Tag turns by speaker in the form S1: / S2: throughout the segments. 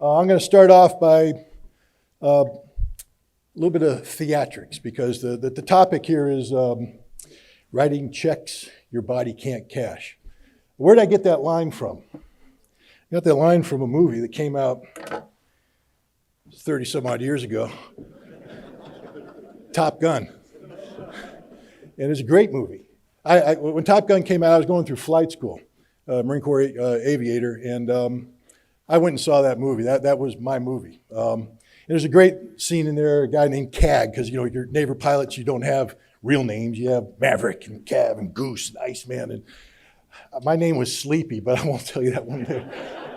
S1: I'm going to start off by a little bit of theatrics because the topic here is writing checks your body can't cash. Where did I get that line from? I got that line from a movie that came out 30 some odd years ago, Top Gun. And it's a great movie. When Top Gun came out, I was going through flight school, Marine Corps aviator, and I went and saw that movie. That was my movie. And there's a great scene in there, a guy named Cag, because your naval pilots, you don't have real names. You have Maverick and Cav and Goose and Iceman. And my name was Sleepy, but I won't tell you that one day.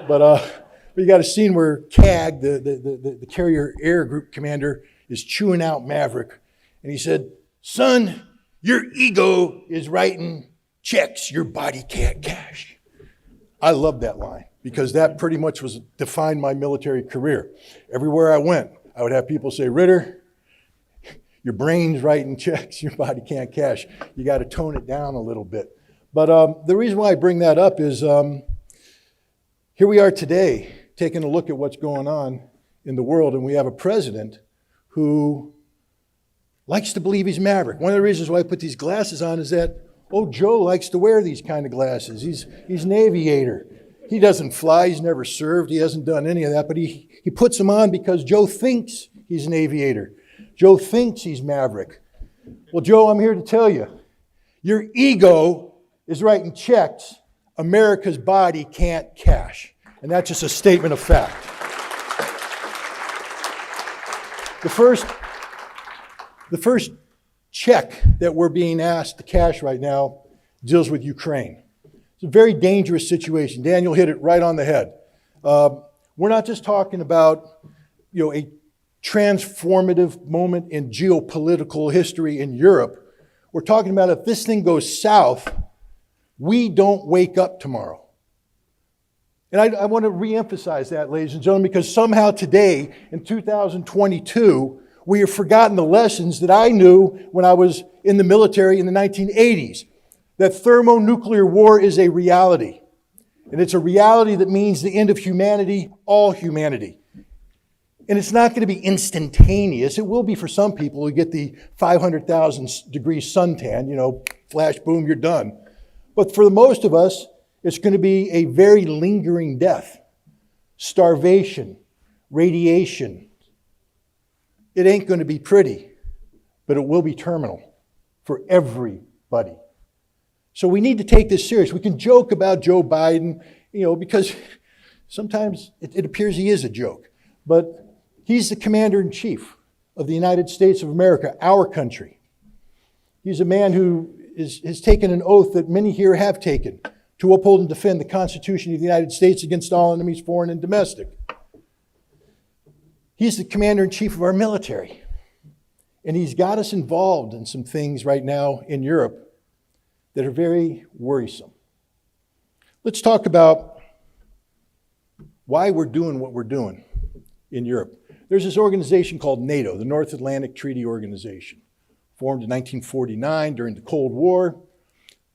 S1: But you got a scene where Cag, the carrier air group commander, is chewing out Maverick. And he said, "Son, your ego is writing checks your body can't cash." I love that line because that pretty much defined my military career. Everywhere I went, I would have people say, "Ritter, your brain's writing checks your body can't cash." You got to tone it down a little bit. But the reason why I bring that up is here we are today taking a look at what's going on in the world, and we have a president who likes to believe he's Maverick. One of the reasons why I put these glasses on is that, Joe likes to wear these kind of glasses. He's an aviator. He doesn't fly, he's never served, he hasn't done any of that, but he puts them on because Joe thinks he's an aviator. Joe thinks he's Maverick. Well, Joe, I'm here to tell you, your ego is writing checks America's body can't cash. And that's just a statement of fact. The first check that we're being asked to cash right now deals with Ukraine. It's a very dangerous situation. Daniel hit it right on the head. We're not just talking about, a transformative moment in geopolitical history in Europe. We're talking about if this thing goes south, we don't wake up tomorrow. And I want to reemphasize that, ladies and gentlemen, because somehow today, in 2022, we have forgotten the lessons that I knew when I was in the military in the 1980s, that thermonuclear war is a reality. And it's a reality that means the end of humanity, all humanity. And it's not going to be instantaneous. It will be for some people who get the 500,000 degree suntan, flash, boom, you're done. But for the most of us, it's going to be a very lingering death. Starvation, radiation. It ain't going to be pretty, but it will be terminal for everybody. So we need to take this serious. We can joke about Joe Biden, because sometimes it appears he is a joke. But he's the commander-in-chief of the United States of America, our country. He's a man who has taken an oath that many here have taken to uphold and defend the Constitution of the United States against all enemies, foreign and domestic. He's the commander-in-chief of our military. And he's got us involved in some things right now in Europe that are very worrisome. Let's talk about why we're doing what we're doing in Europe. There's this organization called NATO, the North Atlantic Treaty Organization, formed in 1949 during the Cold War,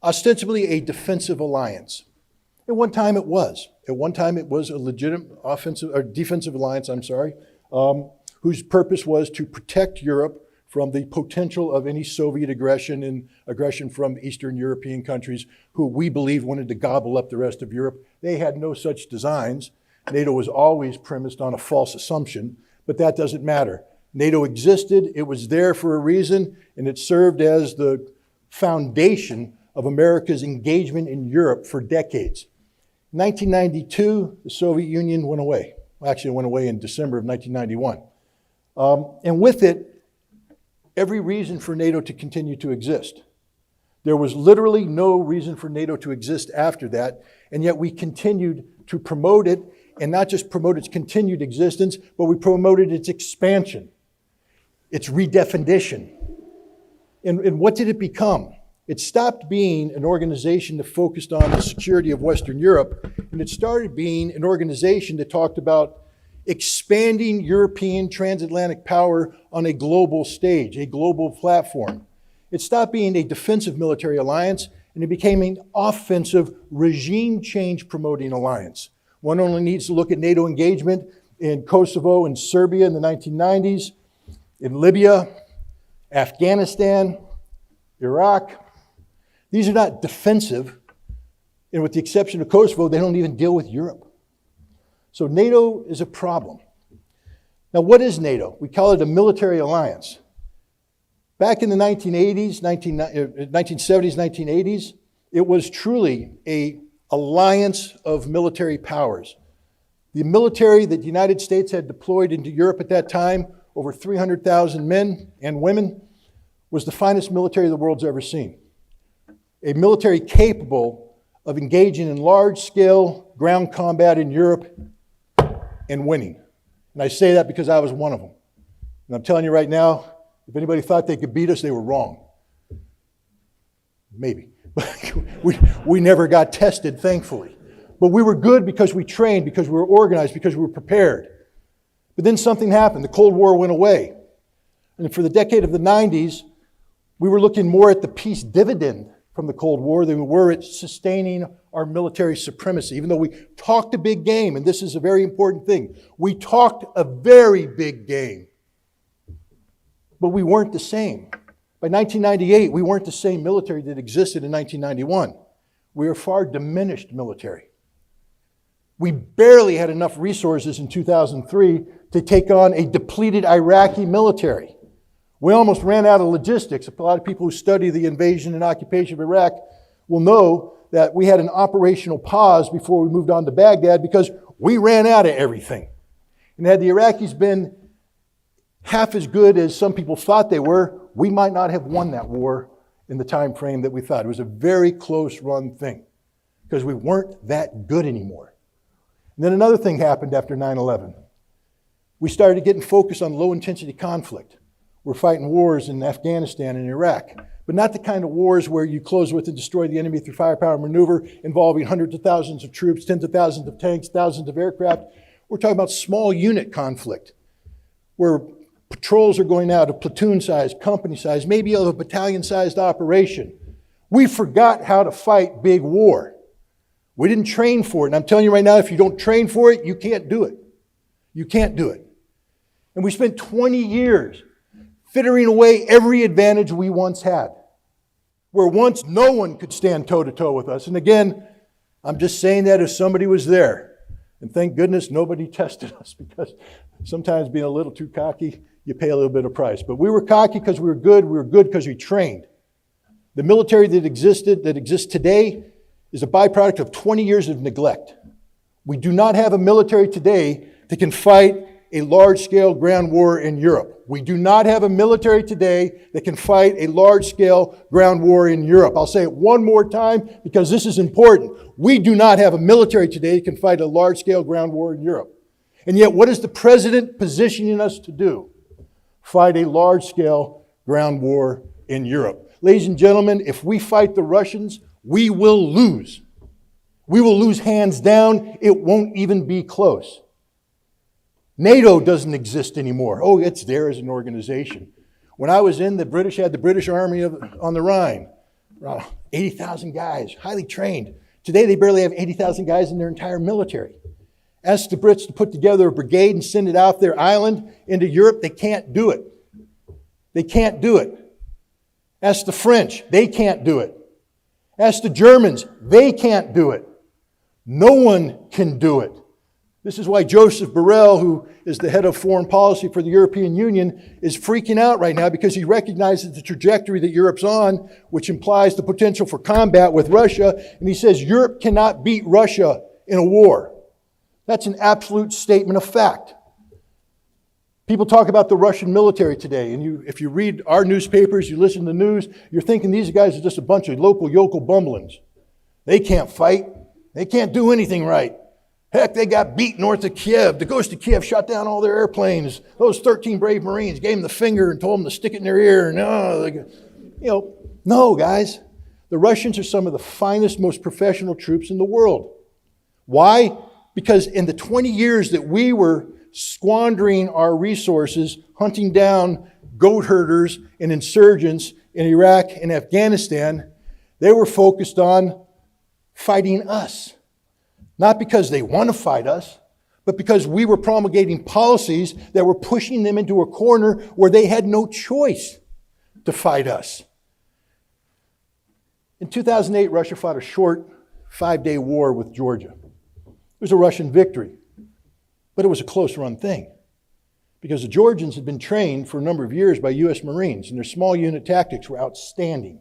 S1: ostensibly a defensive alliance. At one time it was. At one time it was a legitimate defensive alliance, whose purpose was to protect Europe from the potential of any Soviet aggression and aggression from Eastern European countries who we believe wanted to gobble up the rest of Europe. They had no such designs. NATO was always premised on a false assumption, but that doesn't matter. NATO existed, it was there for a reason, and it served as the foundation of America's engagement in Europe for decades. In 1992, the Soviet Union went away. Well, actually, it went away in December of 1991. And with it, every reason for NATO to continue to exist. There was literally no reason for NATO to exist after that, and yet we continued to promote it, and not just promote its continued existence, but we promoted its expansion, its redefinition. And what did it become? It stopped being an organization that focused on the security of Western Europe, and it started being an organization that talked about expanding European transatlantic power on a global stage, a global platform. It stopped being a defensive military alliance, and it became an offensive regime change promoting alliance. One only needs to look at NATO engagement in Kosovo and Serbia in the 1990s, in Libya, Afghanistan, Iraq. These are not defensive, and with the exception of Kosovo, they don't even deal with Europe. So NATO is a problem. Now, what is NATO? We call it a military alliance. Back in the 1970s, 1980s, it was truly an alliance of military powers. The military that the United States had deployed into Europe at that time, over 300,000 men and women, was the finest military the world's ever seen. A military capable of engaging in large-scale ground combat in Europe and winning. And I say that because I was one of them. And I'm telling you right now, if anybody thought they could beat us, they were wrong. Maybe. we never got tested, thankfully. But we were good because we trained, because we were organized, because we were prepared. But then something happened. The Cold War went away. And for the decade of the 90s, we were looking more at the peace dividend from the Cold War than we were at sustaining our military supremacy. Even though we talked a big game, and this is a very important thing, we talked a very big game. But we weren't the same. By 1998, we weren't the same military that existed in 1991. We were a far diminished military. We barely had enough resources in 2003 to take on a depleted Iraqi military. We almost ran out of logistics. A lot of people who study the invasion and occupation of Iraq will know that we had an operational pause before we moved on to Baghdad because we ran out of everything. And had the Iraqis been half as good as some people thought they were, we might not have won that war in the time frame that we thought. It was a very close run thing because we weren't that good anymore. And then another thing happened after 9/11. We started getting focused on low-intensity conflict. We're fighting wars in Afghanistan and Iraq, but not the kind of wars where you close with and destroy the enemy through firepower maneuver involving hundreds of thousands of troops, tens of thousands of tanks, thousands of aircraft. We're talking about small unit conflict where patrols are going out of platoon size, company size, maybe of a battalion-sized operation. We forgot how to fight big war. We didn't train for it. And I'm telling you right now, if you don't train for it, you can't do it. You can't do it. And we spent 20 years fittering away every advantage we once had, where once no one could stand toe-to-toe with us. And again, I'm just saying that if somebody was there. And thank goodness nobody tested us, because sometimes being a little too cocky, you pay a little bit of price. But we were cocky because we were good because we trained. The military that exists today is a byproduct of 20 years of neglect. We do not have a military today that can fight a large-scale ground war in Europe. We do not have a military today that can fight a large-scale ground war in Europe. I'll say it one more time because this is important. We do not have a military today that can fight a large-scale ground war in Europe. And yet, what is the president positioning us to do? Fight a large-scale ground war in Europe. Ladies and gentlemen, if we fight the Russians, we will lose. We will lose hands down. It won't even be close. NATO doesn't exist anymore. Oh, it's there as an organization. When I was in, the British had the British Army on the Rhine. 80,000 guys, highly trained. Today, they barely have 80,000 guys in their entire military. Ask the Brits to put together a brigade and send it out their island into Europe. They can't do it. They can't do it. Ask the French. They can't do it. Ask the Germans. They can't do it. No one can do it. This is why Joseph Borrell, who is the head of foreign policy for the European Union, is freaking out right now because he recognizes the trajectory that Europe's on, which implies the potential for combat with Russia. And he says Europe cannot beat Russia in a war. That's an absolute statement of fact. People talk about the Russian military today, and if you read our newspapers, you listen to the news, you're thinking these guys are just a bunch of local yokel bumblings. They can't fight. They can't do anything right. Heck, they got beat north of Kiev. The ghost of Kiev shot down all their airplanes. Those 13 brave Marines gave them the finger and told them to stick it in their ear. No, guys. The Russians are some of the finest, most professional troops in the world. Why? Because in the 20 years that we were squandering our resources, hunting down goat herders and insurgents in Iraq and Afghanistan, they were focused on fighting us. Not because they want to fight us, but because we were promulgating policies that were pushing them into a corner where they had no choice to fight us. In 2008, Russia fought a short 5-day war with Georgia. It was a Russian victory, but it was a close-run thing because the Georgians had been trained for a number of years by U.S. Marines, and their small unit tactics were outstanding.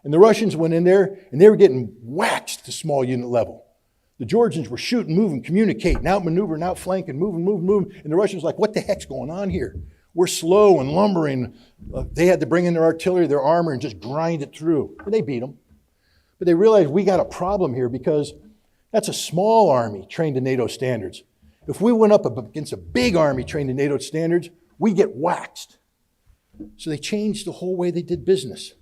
S1: And the Russians went in there, and they were getting waxed to small unit level. The Georgians were shooting, moving, communicating, outmaneuvering, outflanking, moving. And the Russians were like, what the heck's going on here? We're slow and lumbering. They had to bring in their artillery, their armor, and just grind it through. And they beat them. But they realized we got a problem here because that's a small army trained to NATO standards. If we went up against a big army trained to NATO standards, we get waxed. So they changed the whole way they did business.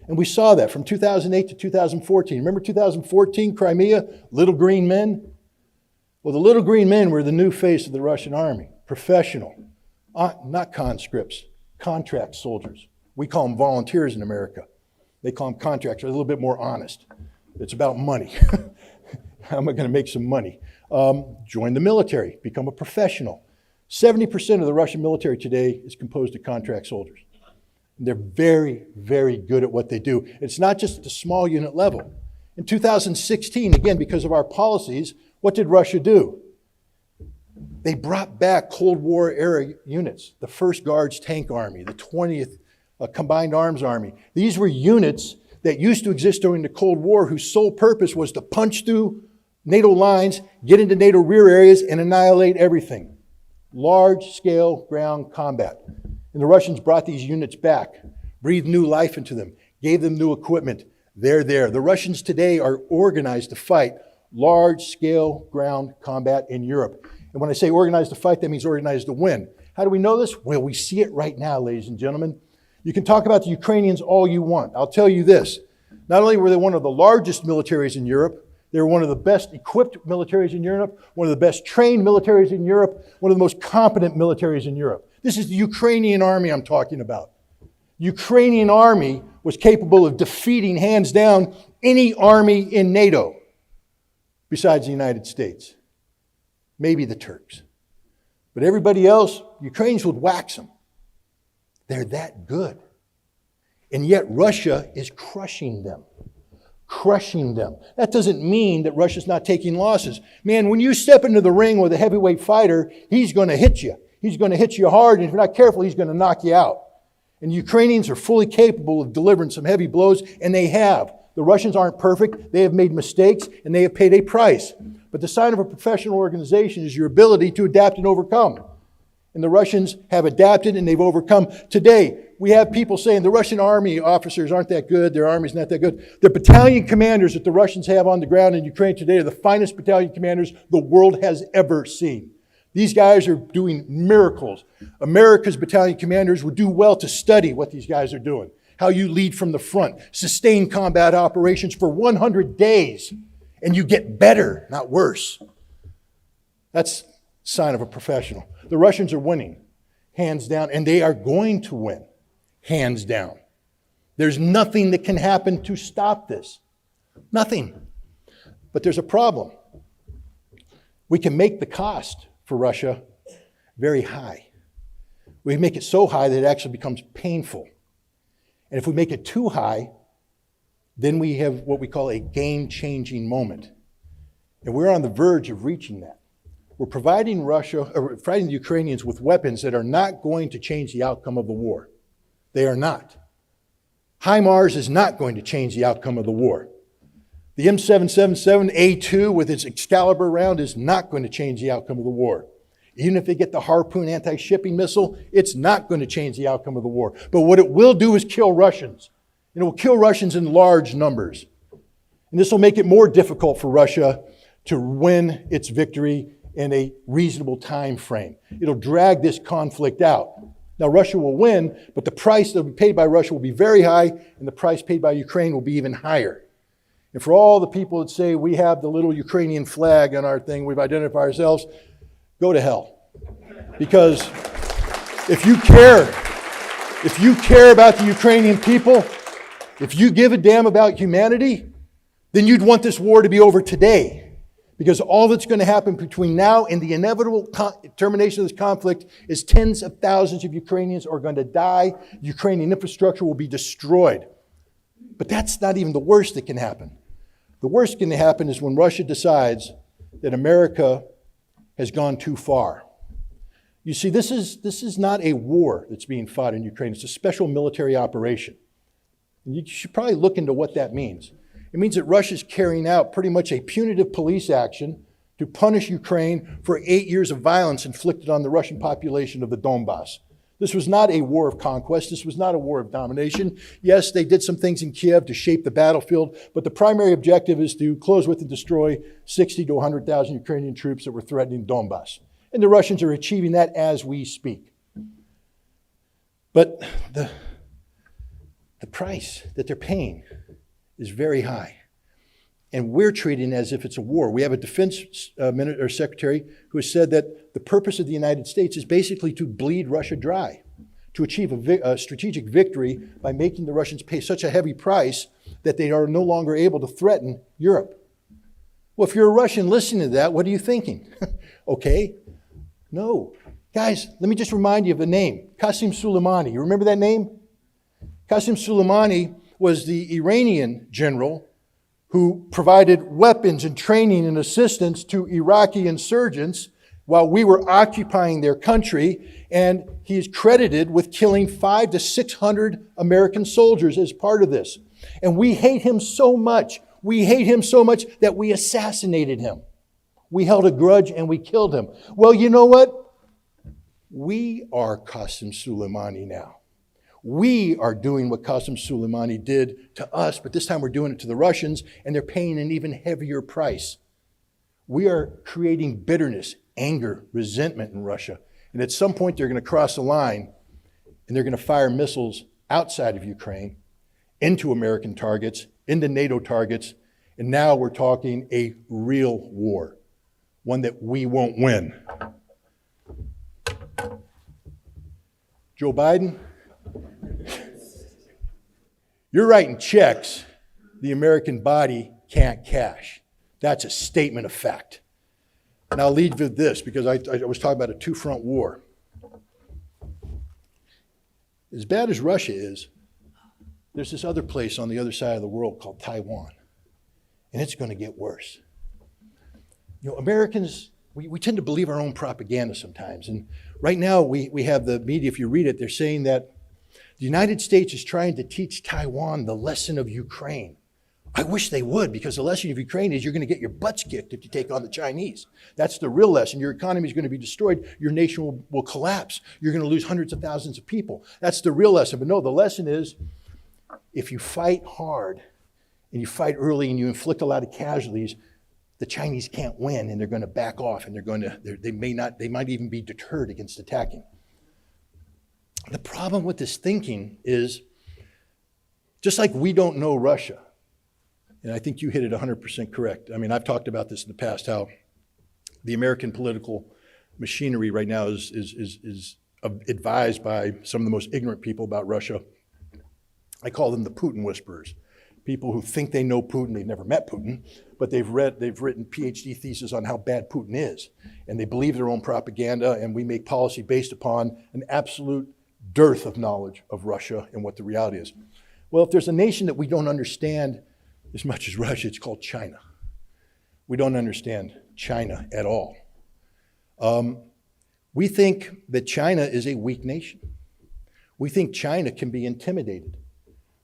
S1: And we saw that from 2008 to 2014. Remember 2014, Crimea, little green men? Well, the little green men were the new face of the Russian army, professional, not conscripts, contract soldiers. We call them volunteers in America. They call them contractors, a little bit more honest. It's about money. How am I going to make some money? Join the military, become a professional. 70% of the Russian military today is composed of contract soldiers. They're very, very good at what they do. It's not just at the small unit level. In 2016, again, because of our policies, what did Russia do? They brought back Cold War era units, the 1st Guards Tank Army, the 20th Combined Arms Army. These were units that used to exist during the Cold War whose sole purpose was to punch through NATO lines, get into NATO rear areas, and annihilate everything. Large-scale ground combat. And the Russians brought these units back, breathed new life into them, gave them new equipment. They're there. The Russians today are organized to fight large-scale ground combat in Europe. And when I say organized to fight, that means organized to win. How do we know this? Well, we see it right now, ladies and gentlemen. You can talk about the Ukrainians all you want. I'll tell you this. Not only were they one of the largest militaries in Europe, they were one of the best equipped militaries in Europe, one of the best trained militaries in Europe, one of the most competent militaries in Europe. This is the Ukrainian army I'm talking about. Ukrainian army was capable of defeating, hands down, any army in NATO besides the United States. Maybe the Turks. But everybody else, Ukrainians would wax them. They're that good. And yet Russia is crushing them. Crushing them. That doesn't mean that Russia's not taking losses. Man, when you step into the ring with a heavyweight fighter, he's going to hit you. He's going to hit you hard, and if you're not careful, he's going to knock you out. And the Ukrainians are fully capable of delivering some heavy blows, and they have. The Russians aren't perfect. They have made mistakes, and they have paid a price. But the sign of a professional organization is your ability to adapt and overcome. And the Russians have adapted, and they've overcome. Today, we have people saying the Russian army officers aren't that good, their army's not that good. The battalion commanders that the Russians have on the ground in Ukraine today are the finest battalion commanders the world has ever seen. These guys are doing miracles. America's battalion commanders would do well to study what these guys are doing. How you lead from the front, sustain combat operations for 100 days, and you get better, not worse. That's a sign of a professional. The Russians are winning, hands down, and they are going to win, hands down. There's nothing that can happen to stop this. Nothing. But there's a problem. We can make the cost for Russia very high. We make it so high that it actually becomes painful. And if we make it too high, then we have what we call a game-changing moment. And we're on the verge of reaching that. We're providing the Ukrainians with weapons that are not going to change the outcome of the war. They are not. HIMARS is not going to change the outcome of the war. The M777A2 with its Excalibur round is not going to change the outcome of the war. Even if they get the Harpoon anti-shipping missile, it's not going to change the outcome of the war. But what it will do is kill Russians. And it will kill Russians in large numbers. And this will make it more difficult for Russia to win its victory in a reasonable time frame. It'll drag this conflict out. Now, Russia will win, but the price that will be paid by Russia will be very high, and the price paid by Ukraine will be even higher. And for all the people that say we have the little Ukrainian flag on our thing, we've identified ourselves, go to hell. Because if you care about the Ukrainian people, if you give a damn about humanity, then you'd want this war to be over today. Because all that's going to happen between now and the inevitable termination of this conflict is tens of thousands of Ukrainians are going to die. Ukrainian infrastructure will be destroyed. But that's not even the worst that can happen. The worst that can happen is when Russia decides that America has gone too far. You see, this is not a war that's being fought in Ukraine. It's a special military operation. And you should probably look into what that means. It means that Russia's carrying out pretty much a punitive police action to punish Ukraine for 8 years of violence inflicted on the Russian population of the Donbass. This was not a war of conquest. This was not a war of domination. Yes, they did some things in Kiev to shape the battlefield, but the primary objective is to close with and destroy 60 to 100,000 Ukrainian troops that were threatening Donbass. And the Russians are achieving that as we speak. But the price that they're paying is very high. And we're treating it as if it's a war. We have a defense secretary who has said that the purpose of the United States is basically to bleed Russia dry, to achieve a strategic victory by making the Russians pay such a heavy price that they are no longer able to threaten Europe. Well, if you're a Russian listening to that, what are you thinking? Okay, no. Guys, let me just remind you of the name, Qasem Soleimani. You remember that name? Qasem Soleimani was the Iranian general who provided weapons and training and assistance to Iraqi insurgents while we were occupying their country. And he is credited with killing 500 to 600 American soldiers as part of this. And we hate him so much. We hate him so much that we assassinated him. We held a grudge and we killed him. Well, you know what? We are Qasem Soleimani now. We are doing what Qasem Soleimani did to us, but this time we're doing it to the Russians, and they're paying an even heavier price. We are creating bitterness, anger, resentment in Russia. And at some point, they're going to cross the line, and they're going to fire missiles outside of Ukraine, into American targets, into NATO targets, and now we're talking a real war, one that we won't win. Joe Biden, you're writing checks the American body can't cash. That's a statement of fact. And I'll lead with this because I was talking about a two-front war. As bad as Russia is, there's this other place on the other side of the world called Taiwan. And it's going to get worse. You know, Americans, we tend to believe our own propaganda sometimes. And right now we have the media, if you read it, they're saying that the United States is trying to teach Taiwan the lesson of Ukraine. I wish they would, because the lesson of Ukraine is you're going to get your butts kicked if you take on the Chinese. That's the real lesson. Your economy is going to be destroyed. Your nation will collapse. You're going to lose hundreds of thousands of people. That's the real lesson. But no, the lesson is if you fight hard and you fight early and you inflict a lot of casualties, the Chinese can't win and they're going to back off and they might even be deterred against attacking. The problem with this thinking is, just like we don't know Russia, and I think you hit it 100% correct. I mean, I've talked about this in the past, how the American political machinery right now is advised by some of the most ignorant people about Russia. I call them the Putin whisperers. People who think they know Putin, they've never met Putin, but they've written PhD theses on how bad Putin is. And they believe their own propaganda, and we make policy based upon an absolute dearth of knowledge of Russia and what the reality is. Well, if there's a nation that we don't understand as much as Russia, it's called China. We don't understand China at all. We think that China is a weak nation. We think China can be intimidated.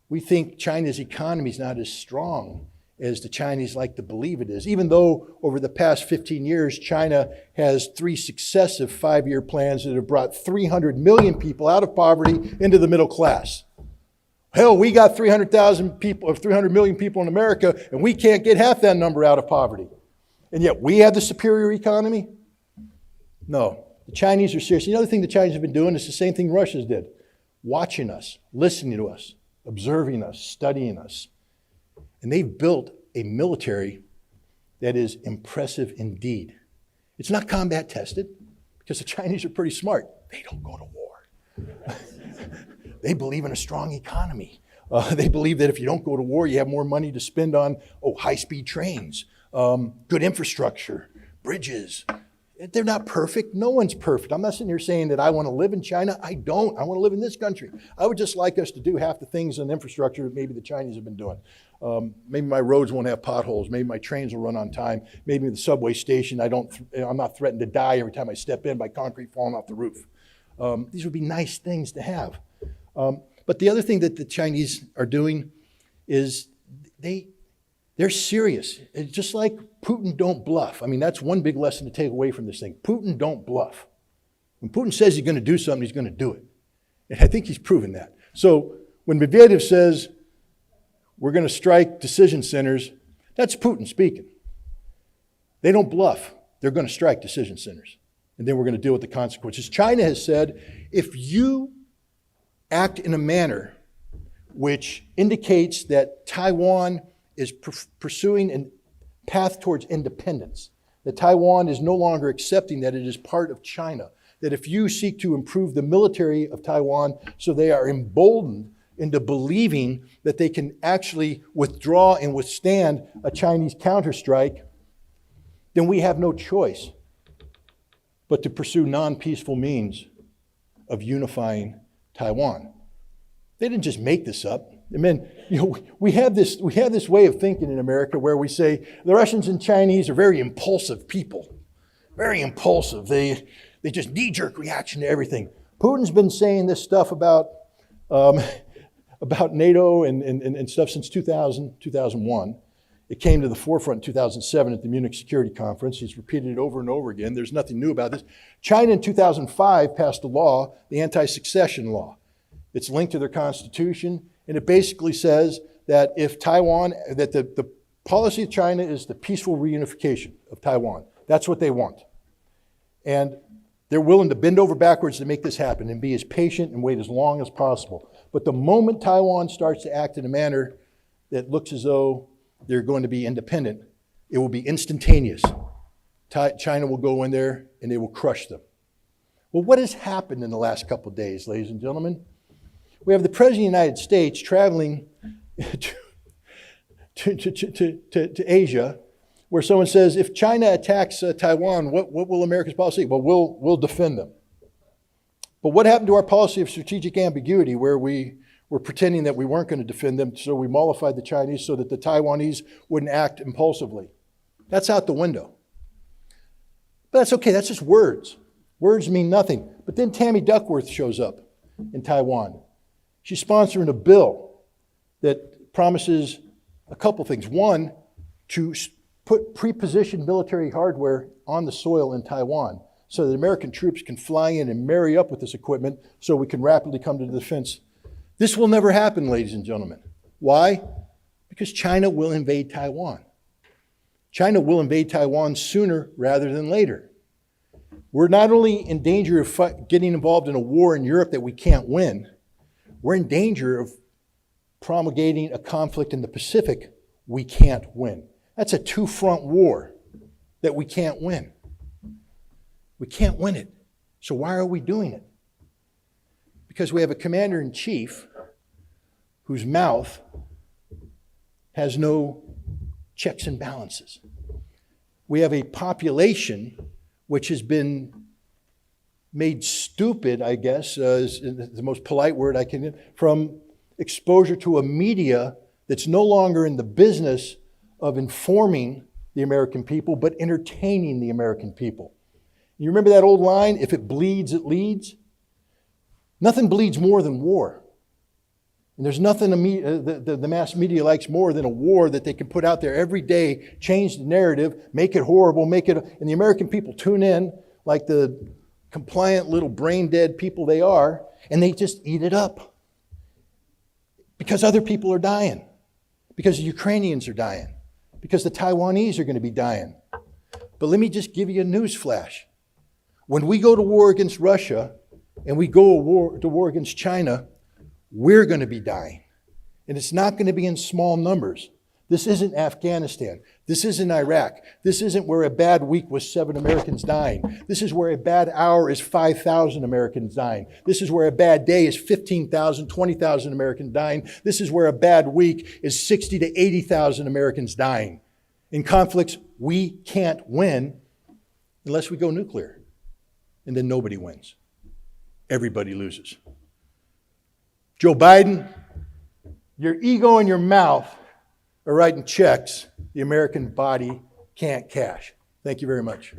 S1: We think China's economy is not as strong as the Chinese like to believe it is, even though over the past 15 years, China has 3 successive 5-year plans that have brought 300 million people out of poverty into the middle class. Hell, we got 300,000 people, or 300 million people in America, and we can't get half that number out of poverty. And yet we have the superior economy? No, the Chinese are serious. The other thing the Chinese have been doing is the same thing Russians did, watching us, listening to us, observing us, studying us. And they've built a military that is impressive indeed. It's not combat tested because the Chinese are pretty smart. They don't go to war. They believe in a strong economy. They believe that if you don't go to war, you have more money to spend on high-speed trains, good infrastructure, bridges. They're not perfect. No one's perfect. I'm not sitting here saying that I want to live in China. I don't. I want to live in this country. I would just like us to do half the things in infrastructure that maybe the Chinese have been doing. Maybe my roads won't have potholes. Maybe my trains will run on time. Maybe the subway station, I'm not threatened to die every time I step in by concrete falling off the roof. These would be nice things to have. But the other thing that the Chinese are doing is they're serious. It's just like Putin don't bluff. I mean, that's one big lesson to take away from this thing. Putin don't bluff. When Putin says he's going to do something, he's going to do it. And I think he's proven that. So when Medvedev says we're going to strike decision centers, that's Putin speaking. They don't bluff. They're going to strike decision centers. And then we're going to deal with the consequences. China has said, if you act in a manner which indicates that Taiwan is pursuing a path towards independence, that Taiwan is no longer accepting that it is part of China, that if you seek to improve the military of Taiwan so they are emboldened into believing that they can actually withdraw and withstand a Chinese counterstrike, then we have no choice but to pursue non-peaceful means of unifying Taiwan. They didn't just make this up. I mean, we have this way of thinking in America where we say the Russians and Chinese are very impulsive people, very impulsive. They just knee-jerk reaction to everything. Putin's been saying this stuff about NATO and stuff since 2001. It came to the forefront in 2007 at the Munich Security Conference. He's repeated it over and over again. There's nothing new about this. China in 2005 passed a law, the anti-succession law. It's linked to their constitution, and it basically says that if Taiwan, that the policy of China is the peaceful reunification of Taiwan. That's what they want. And they're willing to bend over backwards to make this happen and be as patient and wait as long as possible. But the moment Taiwan starts to act in a manner that looks as though they're going to be independent, it will be instantaneous. China will go in there and they will crush them. Well, what has happened in the last couple of days, ladies and gentlemen? We have the President of the United States traveling to Asia, where someone says, if China attacks Taiwan, what will America's policy? Well, we'll defend them. But what happened to our policy of strategic ambiguity, where we were pretending that we weren't going to defend them, so we mollified the Chinese so that the Taiwanese wouldn't act impulsively? That's out the window. But that's okay, that's just words. Words mean nothing. But then Tammy Duckworth shows up in Taiwan. She's sponsoring a bill that promises a couple things. One, to put pre-positioned military hardware on the soil in Taiwan so that American troops can fly in and marry up with this equipment so we can rapidly come to the defense. This will never happen, ladies and gentlemen. Why? Because China will invade Taiwan. China will invade Taiwan sooner rather than later. We're not only in danger of getting involved in a war in Europe that we can't win, we're in danger of promulgating a conflict in the Pacific we can't win. That's a two-front war that we can't win. We can't win it. So why are we doing it? Because we have a commander-in-chief whose mouth has no checks and balances. We have a population which has been made stupid, I guess, is the most polite word I can, from exposure to a media that's no longer in the business of informing the American people, but entertaining the American people. You remember that old line, if it bleeds, it leads? Nothing bleeds more than war. And there's nothing the mass media likes more than a war that they can put out there every day, change the narrative, make it horrible, and the American people tune in like the compliant little brain-dead people they are, and they just eat it up. Because other people are dying. Because the Ukrainians are dying. Because the Taiwanese are going to be dying. But let me just give you a news flash. When we go to war against Russia, and we go to war against China, we're going to be dying. And it's not going to be in small numbers. This isn't Afghanistan. This isn't Iraq. This isn't where a bad week was 7 Americans dying. This is where a bad hour is 5,000 Americans dying. This is where a bad day is 15,000, 20,000 Americans dying. This is where a bad week is 60 to 80,000 Americans dying. In conflicts, we can't win unless we go nuclear. And then nobody wins. Everybody loses. Joe Biden, your ego and your mouth are writing checks the American body can't cash. Thank you very much.